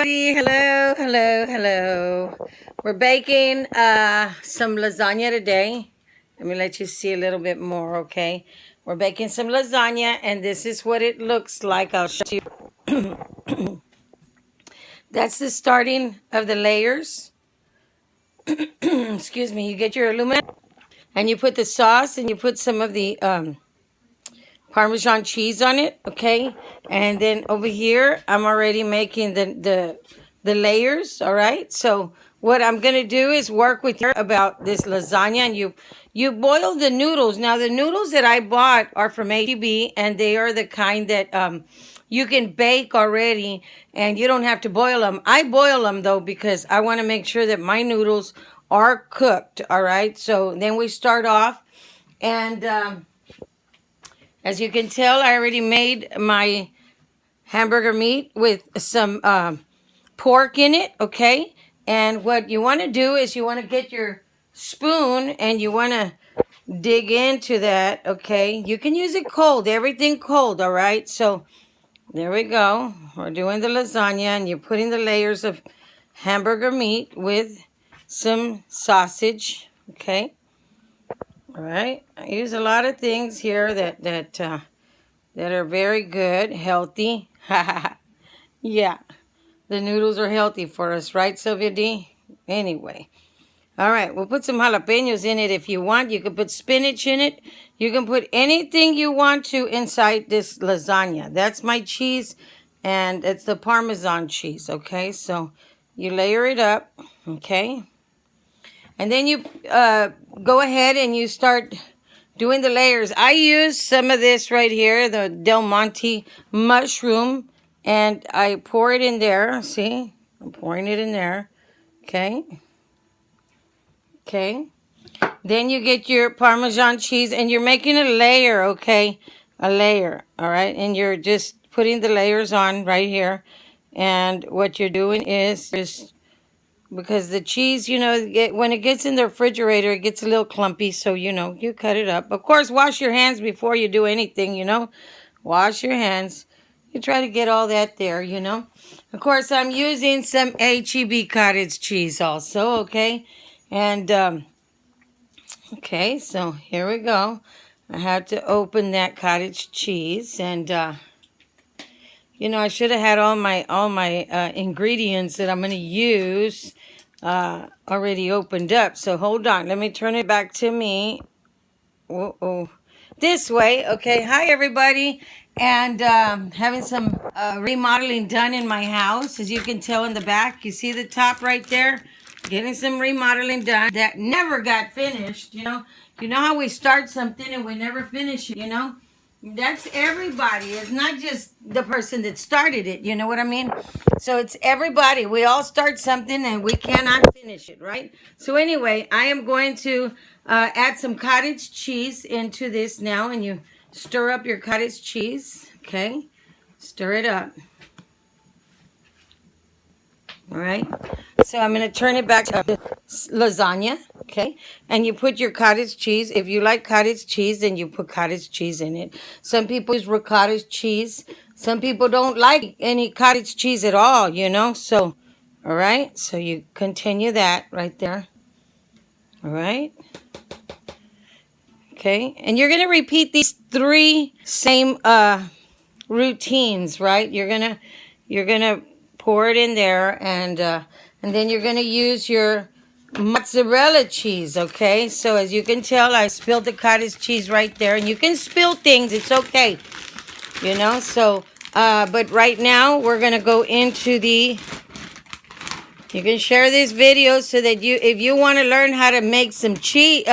everybody. Hello, hello, hello. We're baking some lasagna today. Let me let you see a little bit more, okay? We're baking some lasagna, and this is what it looks like. I'll show you. That's the starting of the layers. Excuse me. You get your aluminum, and you put the sauce, and you put some of the Parmesan cheese on it, okay? And then over here, I'm already making the layers, all right? So what I'm going to do is work with you about this lasagna, and you boil the noodles. Now, the noodles that I bought are from H-E-B, and they are the kind that you can bake already, and you don't have to boil them. I boil them, though, because I want to make sure that my noodles are cooked, all right? So then we start off, and as you can tell, I already made my hamburger meat with some pork in it, okay? And what you want to do is you want to get your spoon and you want to dig into that, okay? You can use it cold, everything cold, all right? So there we go. We're doing the lasagna and you're putting the layers of hamburger meat with some sausage, okay? All right, I use a lot of things here that are very good, healthy. Yeah, the noodles are healthy for us, right, Sylvia D? Anyway, all right, we'll put some jalapenos in it if you want. You can put spinach in it. You can put anything you want to inside this lasagna. That's my cheese, and it's the Parmesan cheese, okay? So you layer it up, okay? And then you go ahead and you start doing the layers. I use some of this right here, the Del Monte mushroom, and I pour it in there. See? I'm pouring it in there. Okay. Okay. Then you get your Parmesan cheese, and you're making a layer, okay? A layer, all right? And you're just putting the layers on right here. And what you're doing is just... because the cheese, when it gets in the refrigerator, it gets a little clumpy. So, you cut it up. Of course, wash your hands before you do anything, Wash your hands. You try to get all that there, Of course, I'm using some H-E-B cottage cheese also, okay? And, okay, so here we go. I have to open that cottage cheese. And, I should have had all my ingredients that I'm going to use already opened up. So hold on. Let me turn it back to me. This way. Okay. Hi, everybody. And having some remodeling done in my house. As you can tell in the back. You see the top right there? Getting some remodeling done that never got finished. You know how we start something and we never finish it, That's everybody. It's not just the person that started it. You know what I mean? So it's everybody. We all start something and we cannot finish it, right? So anyway, I am going to add some cottage cheese into this now. And you stir up your cottage cheese. Okay? Stir it up. All right? So I'm going to turn it back to lasagna. Okay, and you put your cottage cheese. If you like cottage cheese, then you put cottage cheese in it. Some people use ricotta cheese. Some people don't like any cottage cheese at all, So, all right, so you continue that right there. All right. Okay, and you're going to repeat these 3 same routines, right? You're going to pour it in there, and then you're going to use your mozzarella cheese, okay? So as you can tell, I spilled the cottage cheese right there, and you can spill things, it's okay, So, but right now we're gonna go into you can share this video so that if you want to learn how to make some cheese,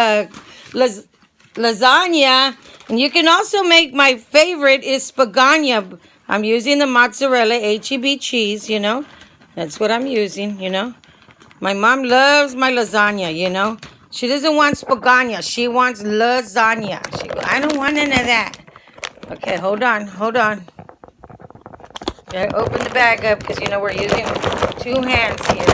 lasagna, and you can also make my favorite is spaghetti. I'm using the mozzarella H-E-B cheese, That's what I'm using, My mom loves my lasagna, She doesn't want spaghetti. She wants lasagna. I don't want none of that. Okay, hold on. Okay, open the bag up because, we're using 2 hands here,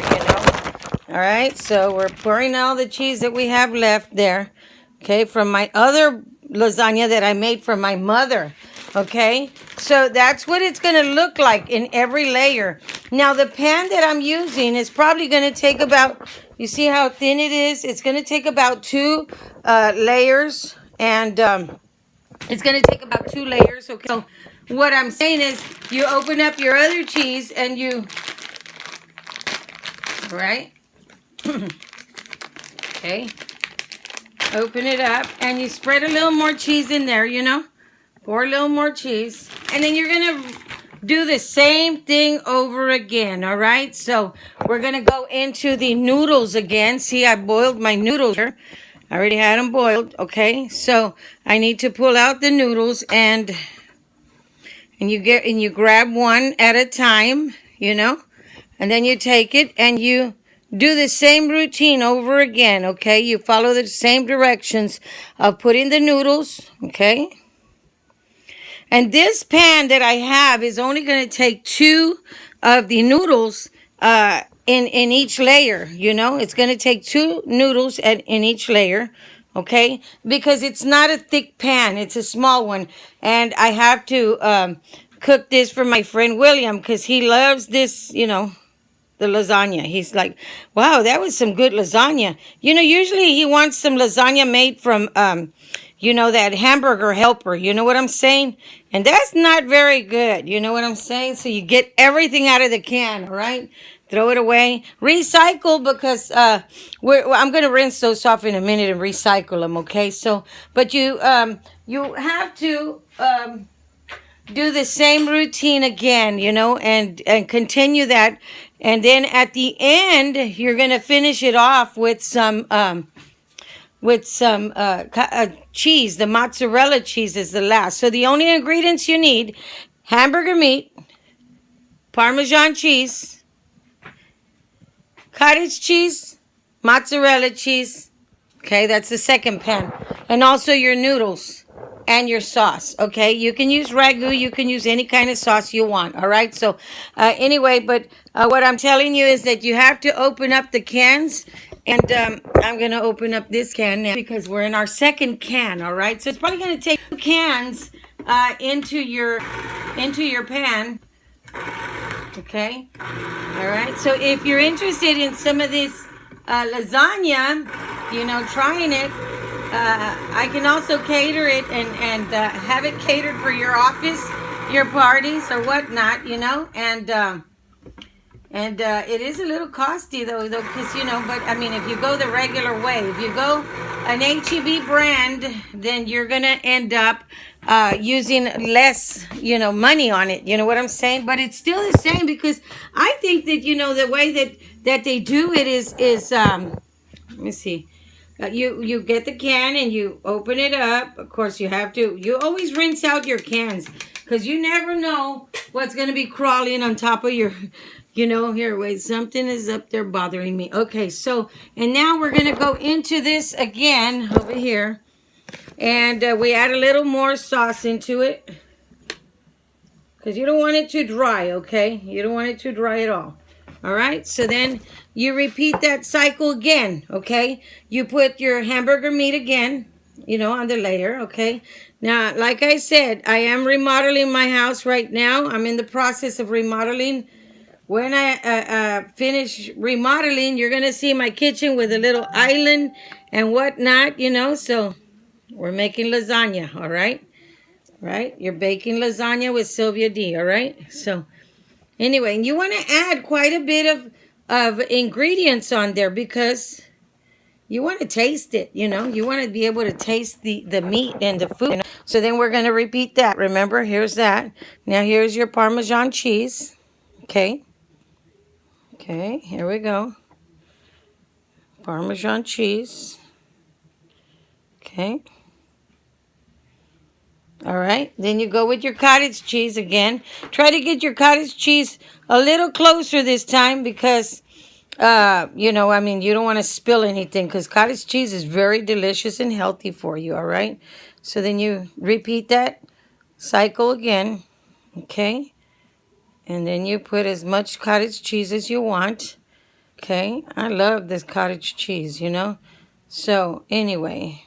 All right, so we're pouring all the cheese that we have left there. Okay, from my other lasagna that I made for my mother. Okay, so that's what it's going to look like in every layer. Now the pan that I'm using is probably going to take about, you see how thin it is? It's going to take about 2 layers, and it's going to take about 2 layers. Okay, so what I'm saying is you open up your other cheese and you, right? Okay, open it up and you spread a little more cheese in there, you know, pour a little more cheese, and then you're going to do the same thing over again. All right, so we're going to go into the noodles again. See, I boiled my noodles here. I already had them boiled. Okay, so I need to pull out the noodles, and you grab one at a time, you know, and then you take it and you do the same routine over again. Okay, you follow the same directions of putting the noodles. Okay, and this pan that I have is only going to take 2 of the noodles in each layer. You know, it's going to take 2 noodles in each layer. Okay, because it's not a thick pan, it's a small one, and I have to cook this for my friend William because he loves this, you know, the lasagna. He's like, wow, that was some good lasagna. You know, usually he wants some lasagna made from, you know, that hamburger helper. You know what I'm saying? And that's not very good. You know what I'm saying? So you get everything out of the can, all right? Throw it away. Recycle, because I'm going to rinse those off in a minute and recycle them, okay? So, but you have to do the same routine again, you know, and continue that. And then at the end, you're going to finish it off with some cheese. The mozzarella cheese is the last. So the only ingredients you need: hamburger meat, Parmesan cheese, cottage cheese, mozzarella cheese. Okay, that's the second pan. And also your noodles and your sauce. Okay, you can use ragu, you can use any kind of sauce you want. All right, so anyway, but what I'm telling you is that you have to open up the cans. And I'm going to open up this can now because we're in our second can. All right, so it's probably going to take 2 cans into your pan. Okay, all right, so if you're interested in some of this lasagna, you know, trying it, I can also cater it and have it catered for your office, your parties, or whatnot, you know, and it is a little costly though, because, you know, but I mean, if you go the regular way, if you go an H-E-B brand, then you're going to end up using less, you know, money on it. You know what I'm saying? But it's still the same, because I think that, you know, the way that they do it is let me see. You get the can and you open it up. Of course, you always rinse out your cans, because you never know what's going to be crawling on top of your, you know, here, wait, something is up there bothering me. Okay, so, and now we're going to go into this again over here. And we add a little more sauce into it, because you don't want it too dry, okay? You don't want it too dry at all. All right, so then you repeat that cycle again, okay? You put your hamburger meat again, you know, on the layer, okay? Now, like I said, I am remodeling my house right now. I'm in the process of remodeling. When I finish remodeling, you're going to see my kitchen with a little island and whatnot, you know. So we're making lasagna, all right? Right? You're baking lasagna with Sylvia D, all right? So anyway, you want to add quite a bit of ingredients on there, because you want to taste it, you know. You want to be able to taste the meat and the food. You know? So then we're going to repeat that. Remember, here's that. Now here's your Parmesan cheese, okay? Okay, here we go. Parmesan cheese. Okay. All right. Then you go with your cottage cheese again. Try to get your cottage cheese a little closer this time, because, you know, I mean, you don't want to spill anything, because cottage cheese is very delicious and healthy for you. All right. So then you repeat that cycle again. Okay. And then you put as much cottage cheese as you want. Okay, I love this cottage cheese, you know. So anyway,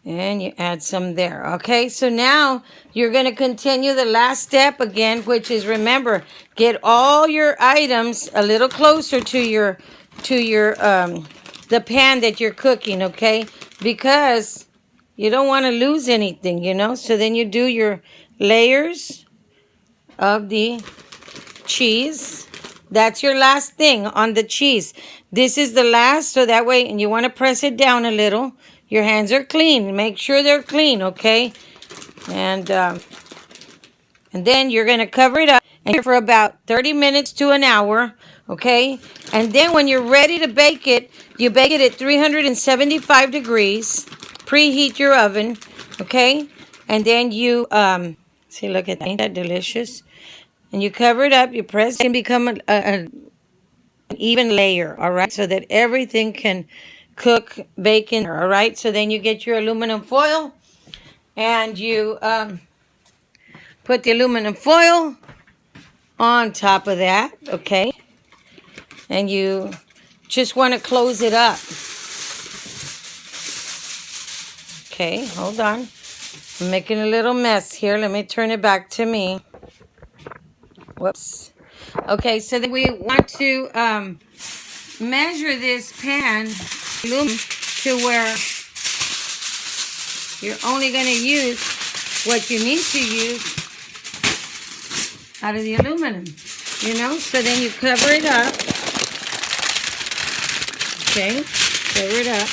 And you add some there. Okay, so now you're going to continue the last step again, which is, remember, get all your items a little closer to your the pan that you're cooking, okay? Because you don't want to lose anything, you know? So then you do your layers of the cheese. That's your last thing on the cheese. This is the last, so that way, and you want to press it down a little. Your hands are clean. Make sure they're clean, okay? And then you're going to cover it up and for about 30 minutes to an hour, okay? And then when you're ready to bake it, you bake it at 375 degrees. Preheat your oven, okay? And then you, see, look at that. Ain't that delicious? And you cover it up. You press it and become an even layer, all right? So that everything can cook, bake in there, all right? So then you get your aluminum foil and you put the aluminum foil on top of that, okay? And you just want to close it up. Okay, hold on. I'm making a little mess here. Let me turn it back to me. Whoops. Okay, so then we want to measure this pan to where you're only going to use what you need to use out of the aluminum, you know? So then you cover it up. Okay, cover it up.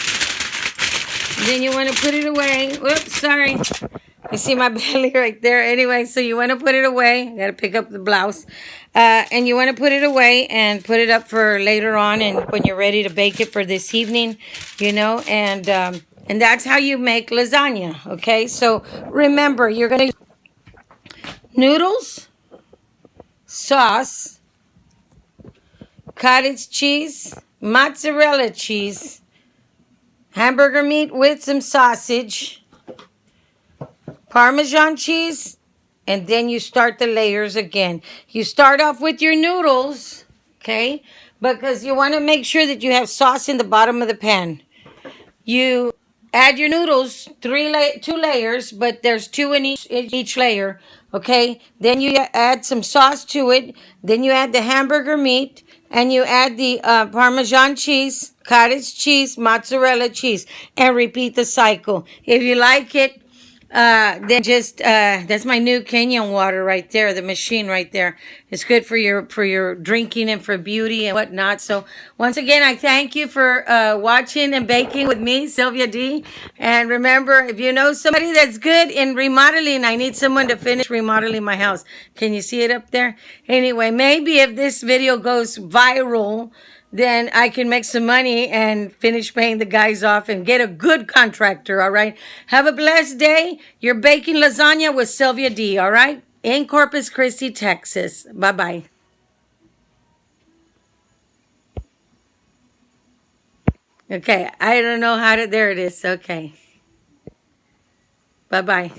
And then you want to put it away. Whoops, sorry. You see my belly right there. Anyway, so you want to put it away. Got to pick up the blouse. And you want to put it away and put it up for later on and when you're ready to bake it for this evening, you know. And that's how you make lasagna, okay? So remember, you're going to noodles, sauce, cottage cheese, mozzarella cheese, hamburger meat with some sausage, Parmesan cheese, and then you start the layers again. You start off with your noodles, okay? Because you want to make sure that you have sauce in the bottom of the pan. You add your noodles, 2 layers, but there's 2 in each layer, okay? Then you add some sauce to it. Then you add the hamburger meat, and you add the Parmesan cheese, cottage cheese, mozzarella cheese, and repeat the cycle. If you like it, then just that's my new Kenyan water right there, the machine right there. It's good for your drinking and for beauty and whatnot. So once again, I thank you for watching and baking with me, Sylvia D. And remember, if you know somebody that's good in remodeling, I need someone to finish remodeling my house. Can you see it up there? Anyway, maybe if this video goes viral, then I can make some money and finish paying the guys off and get a good contractor, all right? Have a blessed day. You're baking lasagna with Sylvia D, all right? In Corpus Christi, Texas. Bye-bye. Okay, I don't know how to, there it is. Okay. Bye-bye.